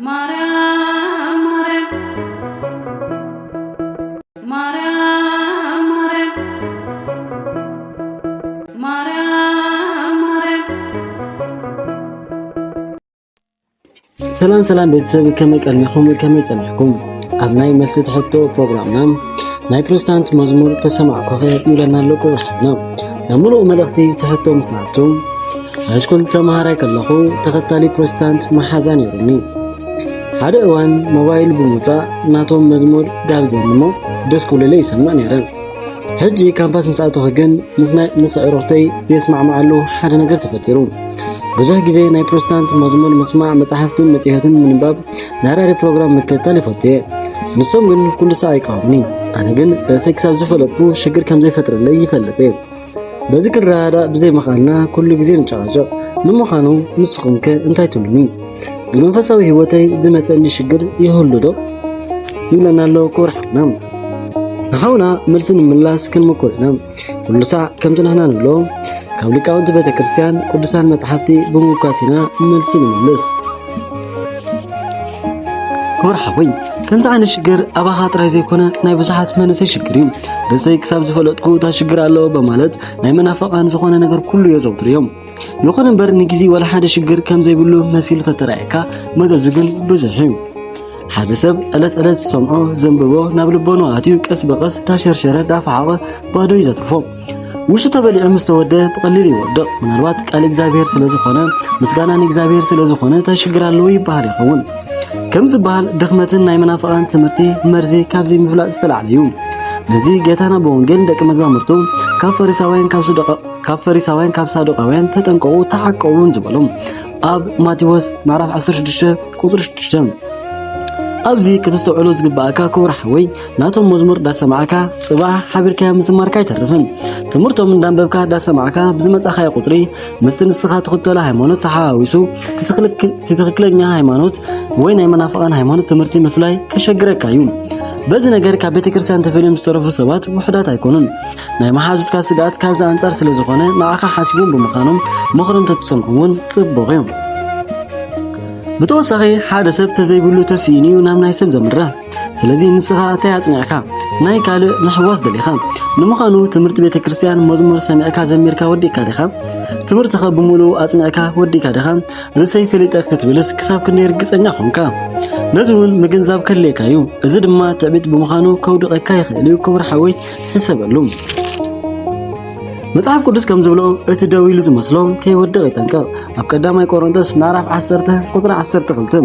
ማርያም ማርያም ማርያም ማርያም ሰላም ቤተሰብ ከመይ ቀልኒኹም ከመይ ጸኒሕኩም ኣብ ናይ መልሲ ተሕቶ ፕሮግራምና ናይ ፕሮቴስታንት መዝሙር ተሰማዕኩ ይብለና ኣሎ ቁርሓና ናምሉእ መልእኽቲ ተሕቶ ምስናቱ ሃይስኩል ተማሃራይ ከለኹ ተኸታሊ ፕሮቴስታንት መሓዛ ነይሩኒ ሓደ እዋን ሞባይል ብምውፃእ ናቶም መዝሙር ጋብዘንሞ ደስ ክብለለ ይሰማዕ ነይረ ሕጂ ካምፓስ ምስኣተኹ ግን ምስ ኣዕሩኽተይ ዘስማዕማዓሉ ሓደ ነገር ተፈጢሩ ብዙሕ ግዜ ናይ ፕሮቴስታንት መዝሙር መስማዕ መጽሓፍትን መጽሔትን ምንባብ ናራሪ ፕሮግራም ምክትታል ይፈትየ ንሶም ግን ኩሉ ሰዓት አይቃወሙኒ ኣነ ግን በቲ ክሳብ ዝፈለጥኩ ሽግር ከም ዘይፈጥረለይ ይፈልጥ በዚ ክረዳዳ ብዘይ መኻልና ኩሉ ግዜ ንጨቃጨቅ ንምዃኑ ንስኹም ከ እንታይ ትብሉኒ ብመንፈሳዊ ህይወተይ ዝመፀኒ ሽግር ይህሉ ዶ ይብለና ኣሎ ቁርሓና ንሓውና መልሲ ንምምላስ ክንምኩር ኢና ኩሉ ሰዓት ከምቲ ንሕና ንብሎ ካብ ሊቃውንቲ ቤተክርስትያን ቅዱሳን መጽሓፍቲ ብምውካሲና መልሲ ንምልስ ቁርሓወይ ከምዚ ዓይነት ሽግር ኣባኻ ጥራይ ዘይኮነ ናይ ብዙሓት መንእሰይ ሽግር እዩ ርእሰይ ክሳብ ዝፈለጥኩ እታ ሽግር ኣለዎ በማለት ናይ መናፍቃን ዝኾነ ነገር ኩሉ የዘውትር እዮም ይኹን እምበር ንግዜ ወላ ሓደ ሽግር ከም ዘይብሉ መሲሉ ተተራእየካ መዘዙ ግን ብዙሕ እዩ ሓደ ሰብ ዕለት ዝሰምዖ ዘንብቦ ናብ ልቦኑ ኣትዩ ቀስ በቐስ ዳሸርሸረ ዳፈሓቐ ባዶ ይዘትርፎ ውሽጡ ተበሊዑ ምስ ተወደ ብቐሊሉ ይወድቕ ምናልባት ቃል እግዚአብሔር ስለዝኾነ ምስጋና ንእግዚአብሔር ስለዝኾነ ተሽግር ኣለዎ ይበሃል ይኸውን ከም ዝበሃል ድኽመትን ናይ መናፍቃን ትምህርቲ መርዚ ካብዚ ምፍላጥ ዝተላዕለ እዩ ነዚ ጌታና በወንጌል ደቂ መዛሙርቱ ካብ ፈሪሳውያን ካብ ሳዱቃውያን ተጠንቀቁ ተዓቀቡን ዝበሎም ኣብ ማቴዎስ ምዕራፍ 16 ቁጥሪ 6 ኣብዚ ከተስተውዕሉ ዝግባእካ ክብርሓወይ ናቶም መዝሙር ዳሰማዕካ ጽባሕ ሓቢርካ ምዝማርካ ይተርፍን ትምህርቶም እንዳንበብካ ዳሰማዕካ ብዝመጻኻይ ቁጽሪ ምስቲ ንስኻ ትኽተላ ሃይማኖት ተሓዋዊሱ ትክክለኛ ሃይማኖት ወይ ናይ መናፍቃን ሃይማኖት ትምህርቲ ምፍላይ ከሸግረካ እዩ በዚ ነገር ካብ ቤተክርስትያን ተፈልዮም ዝተረፉ ሰባት ውሕዳት ኣይኮኑን ናይ መሓዙትካ ስጋት ካብዚ አንጻር ስለዝኾነ ንዓኻ ሓሲቦም ብምዃኖም ምኽሮም ተትሰምዑውን ጽቡቕ እዩ ብተወሳኺ ሓደ ሰብ ተዘይብሉ ተሲኢኑ ናብ ናይ ሰብ ዘምራ ስለዚ ንስኻ እንታይ ኣጽኒዕካ ናይ ካልእ ንሕዋስ ደሊኻ ንምዃኑ ትምህርቲ ቤተክርስትያን መዝሙር ሰሚዕካ ዘሚርካ ወዲካ ዲኻ ትምህርትኻ ብምሉእ ኣጽኒዕካ ወዲካ ዲኻ ርእሰይ ፈሊጠክ ክትብልስ ክሳብ ክንደይ ርግጸኛ ኾንካ ነዚ እውን ምግንዛብ ከለካ እዩ እዚ ድማ ትዕቢት ብምዃኑ ከውድቐካ ይኽእል እዩ ክብርሓወይ ሕሰበሉ መጽሐፍ ቅዱስ ከም ዝብሎ እቲ ደው ኢሉ ዝመስሎ ከይወድቕ ይጠንቀቕ ኣብ ቀዳማይ ቆሮንቶስ ምዕራፍ 10 ቁጥሪ 12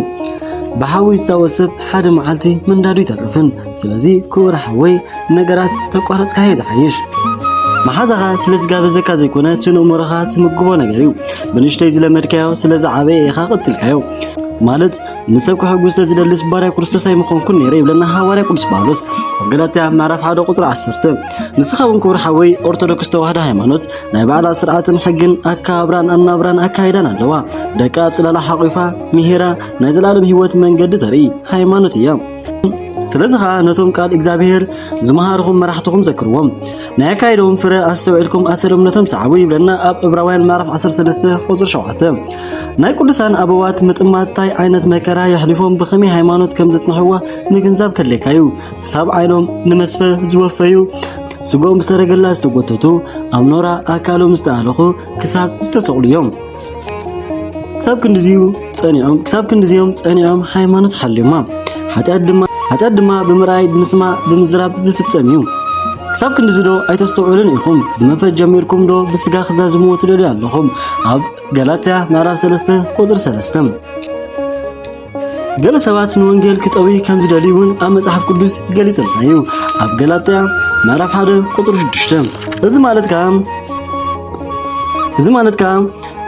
ብሓዊ ዝወስብ ሓደ መዓልቲ ምንዳዱ ይተርፍን ስለዚ ክብርሓወይ ነገራት ተቋረጽካ ይዝሓይሽ መሓዛኻ ስለዝጋበዘካ ዘይኮነ ትንእሙርኻ ትምግቦ ነገር እዩ ብንሽተይ ዝለመድካዮ ስለዝዓበየ ኢኻ ቅጽልካዮ ማለት ንሰብ ክሕጉስ ዝደልስ ባርያ ክርስቶስ ኣይምኾንኩን ነይረ ይብለና ሐዋርያ ቅዱስ ጳውሎስ ኣብ ገላትያ ምዕራፍ 1 ቁጥሪ 10 ንስኻውን ክብርሓወይ ኦርቶዶክስ ተዋህዶ ሃይማኖት ናይ ባዕላ ስርዓትን ሕግን ኣከባብራን ኣናብራን ኣካይዳን ኣለዋ ደቂ ኣብ ጽላላ ሓቂፋ ምሂራ ናይ ዘላለም ህይወት መንገዲ ተርኢ ሃይማኖት እያ ስለዚ ኸዓ ነቶም ቃል እግዚአብሔር ዝመሃርኩም መራሕትኩም ዘክርዎም ናይ ኣካይዶም ፍረ ኣስተውዕልኩም ኣሰለምነቶም ሰዓቡ ይብለና ኣብ ዕብራውያን ምዕራፍ 13 ቁጥሪ 7 ናይ ቅዱሳን ኣበዋት ምጥማታይ ዓይነት መከራ ይሕልፎም ብኸመይ ሃይማኖት ከም ዘጽንሕዋ ምግንዛብ ከለካዩ ክሳብ ዓይኖም ንመስፈ ዝወፈዩ ስጎም ሰረገላ ዝተጎተቱ ኣብ ኖራ ኣካሎም ዝተኣለኹ ክሳብ ዝተሰቕሉ እዮም ክሳብ ክንዲዚዮም ጸኒዖም ሃይማኖት ሓልዮማ ኃጢአት ድማ ብምርኣይ ብምስማዕ ብምዝራብ ዝፍጸም እዩ ክሳብ ክንዲዚ ዶ ኣይተስተውዕሉን ኢኹም ብመንፈስ ጀሚርኩም ዶ ብስጋ ክዛዝሙ ትደልዩ ኣለኹም ኣብ ገላትያ ምዕራፍ 3 ቁጥሪ 3 ገለ ሰባት ንወንጌል ክጠዊ ከም ዝደልዩን ኣብ መጽሐፍ ቅዱስ ገሊጽልና እዩ ኣብ ገላትያ ምዕራፍ 1 ቁጥሪ 6 እዚ ማለት ከዓ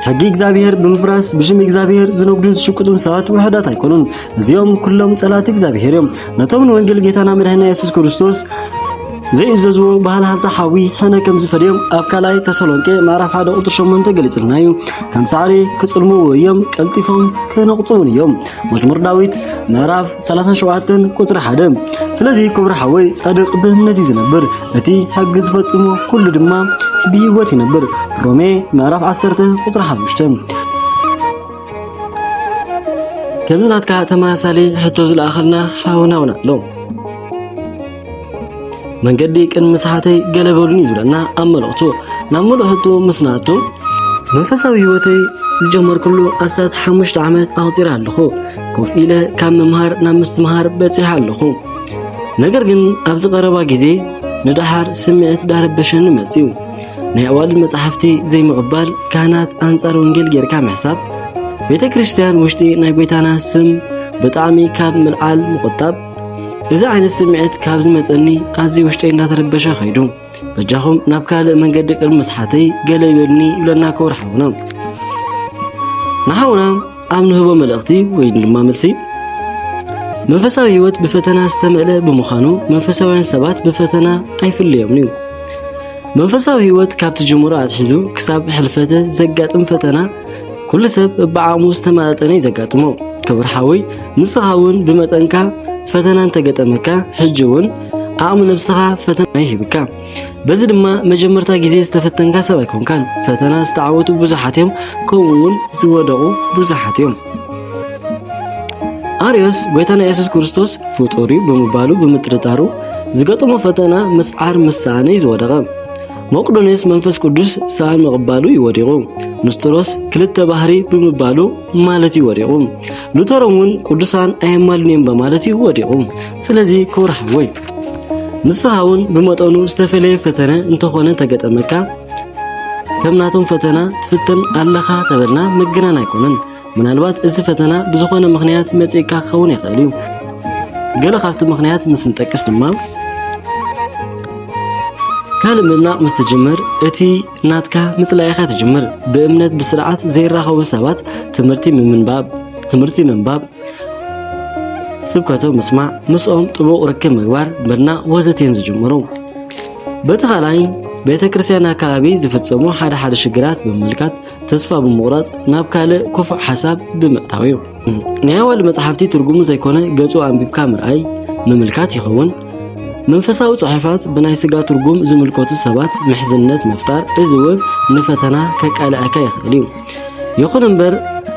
ሕጊ እግዚአብሔር ብምፍራስ ብሽም እግዚአብሔር ዝነግዱን ዝሽቅጡን ሰባት ውሕዳት ኣይኮኑን እዚኦም ኩሎም ጸላት እግዚአብሔር እዮም ነቶም ወንጌል ጌታና መድኃኒትና ኢየሱስ ክርስቶስ ዘይእዘዝዎ ባህላልታ ሓዊ ሕነ ከም ዝፈድዮም ኣብ ካልኣይ ተሰሎንቄ ምዕራፍ 1 ቁጥሪ 8 ገሊጽልና እዩ ከም ሳዕሪ ክጽልምዎ እዮም ቀልጢፎም ከነቕጽውን እዮም መዝሙር ዳዊት ምዕራፍ 37 ቁጥሪ 1 ስለዚ ክብርሓወይ ጻድቕ ብእምነት ይዝነብር እቲ ሕጊ ዝፈጽሞ ኩሉ ድማ ብህይወት ይነብር ሮሜ ምዕራፍ 10 ቁጥሪ 5 ከምዝናትካ ተማሳሊ ሕቶ ዝለኣኸልና ሓውናውና ኣሎ መንገዲ ቅን መስሓተይ ገለበሉን ይዝብለና ኣብ መልእኽቱ ናብ መልእኽቱ ምስናቱ መንፈሳዊ ህይወተይ ዝጀመርኩሉ ኣስታት 5 ዓመት ኣቕፂራ ኣለኹ ኮፍ ኢለ ካብ መምሃር ናብ ምስትምሃር በፂሐ ኣለኹ ነገር ግን ኣብዚ ቀረባ ግዜ ንድሓር ስምዒት ዳረበሸኒ መፂኡ ናይ ኣዋልድ መጻሕፍቲ ዘይምቕባል ካህናት ኣንጻር ወንጌል ጌርካ ምሕሳብ ቤተ ክርስቲያን ውሽጢ ናይ ጎይታና ስም ብጣዕሚ ካብ ምልዓል ምቁጣብ እዚ ዓይነት ስምዒት ካብ ዝመፀኒ ኣዝዩ ውሽጠይ እንዳተረበሸ ኸይዱ በጃኹም ናብ ካልእ መንገዲ ቅድሚ መስሓተይ ገለ ይበልኒ ይብለና ክቡር ሓውና ንሓውና ኣብ ንህቦ መልእኽቲ ወይ ድማ መልሲ መንፈሳዊ ህይወት ብፈተና ዝተመልአ ብምዃኑ መንፈሳውያን ሰባት ብፈተና ኣይፍለዮምን እዩ መንፈሳዊ ህይወት ካብቲ ጅምሮ ኣትሒዙ ክሳብ ሕልፈተ ዘጋጥም ፈተና ኩሉ ሰብ ብዓቕሙ ዝተመጣጠነ ዘጋጥሞ ክቡር ሓወይ ንስኻ እውን ብመጠንካ ፈተና እንተገጠመካ ሕጂ እውን ዓቕሚ ነብስኻ ፈተና ይሂብካ በዚ ድማ መጀመርታ ግዜ ዝተፈተንካ ሰብ ኣይኮንካን ፈተና ዝተዓወቱ ብዙሓት እዮም ከምኡውን ዝወደቑ ብዙሓት እዮም ኣርዮስ ጎይታና ኢየሱስ ክርስቶስ ፍጡር ብምባሉ ብምጥርጣሩ ዝገጠሞ ፈተና መስዓር ምሳነ ዝወደቐ መቅዶንዮስ መንፈስ ቅዱስ ሳን መቅባሉ ይወዲቁ ንስጥሮስ ክልተ ባህሪ ብምባሉ ማለት ይወዲቁ ሉተሮምን ቅዱሳን ኣይማልኒም በማለት ይወዲቁ ስለዚ ክቡር ሓወይ ንስኻውን ብመጠኑ ዝተፈለየ ፈተነ እንተኾነ ተገጠመካ ከምናቶም ፈተና ትፍተን ኣለኻ ተበልና ምግናን ኣይኮነን ምናልባት እዚ ፈተና ብዝኾነ ምኽንያት መፂካ ክኸውን ይኽእል እዩ ገለ ካብቲ ምኽንያት ምስ ንጠቅስ ድማ ካልእ ምድናቕ ምስ ትጅምር እቲ ናትካ ምፅላኢኻ ትጅምር ብእምነት ብስርዓት ዘይራኸቡ ሰባት ትምህርቲ ምንባብ ስብከቶም ምስማዕ ምስኦም ጥቡቕ ርክብ ምግባር ምድናቕ ወዘተ እዮም ዝጅምሩ በቲ ካልኣይ ቤተ ክርስቲያን ኣከባቢ ዝፍፀሙ ሓደ ሽግራት ብምምልካት ተስፋ ብምቑራፅ ናብ ካልእ ክፉእ ሓሳብ ብምእታው እዩ ናይ ኣዋልድ መፅሓፍቲ ትርጉሙ ዘይኮነ ገጹ ኣንቢብካ ምርኣይ ምምልካት ይኸውን መንፈሳዊ ጽሑፋት ብናይ ስጋ ትርጉም ዝምልከቱ ሰባት ምሕዝነት መፍጣር እዚ እውን ንፈተና ከቃልዐካ ይኽእል እዩ ይኹን እምበር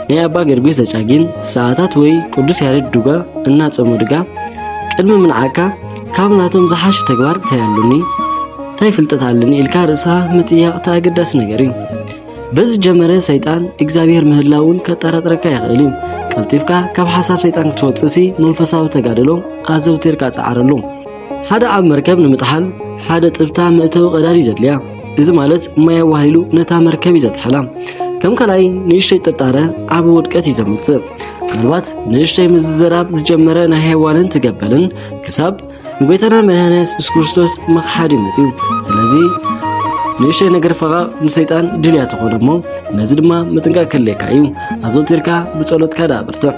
ናይ ኣባ ገርግስ ዘጫጊን ሰዓታት ወይ ቅዱስ ያሬድ ዱጋ እናጸሙ ድጋ ቅድሚ ምንዓካ ካብ ናቶም ዝሓሽ ተግባር ተያሉኒ ታይ ፍልጠት ኣለኒ ኢልካ ርእሳ ምጥያቕ ተኣገዳሲ ነገር እዩ በዚ ጀመረ ሰይጣን እግዚአብሔር ምህላውን ከጠራጥረካ ይኽእል እዩ ቀልጢፍካ ካብ ሓሳብ ሰይጣን ክትወፅሲ መንፈሳዊ ተጋድሎ ኣዘውቲርካ ጻዓረሉ ሓደ ኣብ መርከብ ንምጥሓል ሓደ ጥብታ ምእተው ቀዳዲ ዘድልያ እዚ ማለት ማይ ዋሂሉ ነታ መርከብ ይዘጥሓላ ከም ከላይ ንእሽተይ ጥርጣረ ኣብ ውድቀት ይዘምጽእ ምናልባት ንእሽተይ ምዝራብ ዝጀመረ ናይ ሃይዋንን ትገበልን ክሳብ ንጎይታና መድኃኒትና ኢየሱስ ክርስቶስ መኽሓድ ይመጽእ ስለዚ ንእሽተይ ነገር ፈቓ ንሰይጣን ድልያ ትኾን እሞ ነዚ ድማ ምጥንቃቕ ክልካ እዩ ኣዘውቲርካ ብጸሎትካ ዳብርትዕ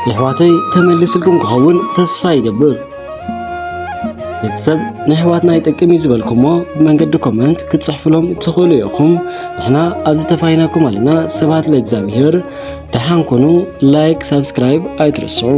ለሕዋተይ ተመልስልኩም ክኸውን ተስፋ ይገብር ቤተሰብ ንሕዋትና ይጠቅም ይዝበልኩሞ ብመንገዲ ኮመንት ክትጽሕፍሎም ትኽእሉ ኢኹም ንሕና ኣብዚ ተፋይናኩም ኣለና ስብሐት ለእግዚአብሔር ደሓን ኮኑ ላይክ ሰብስክራይብ ኣይትርስዑ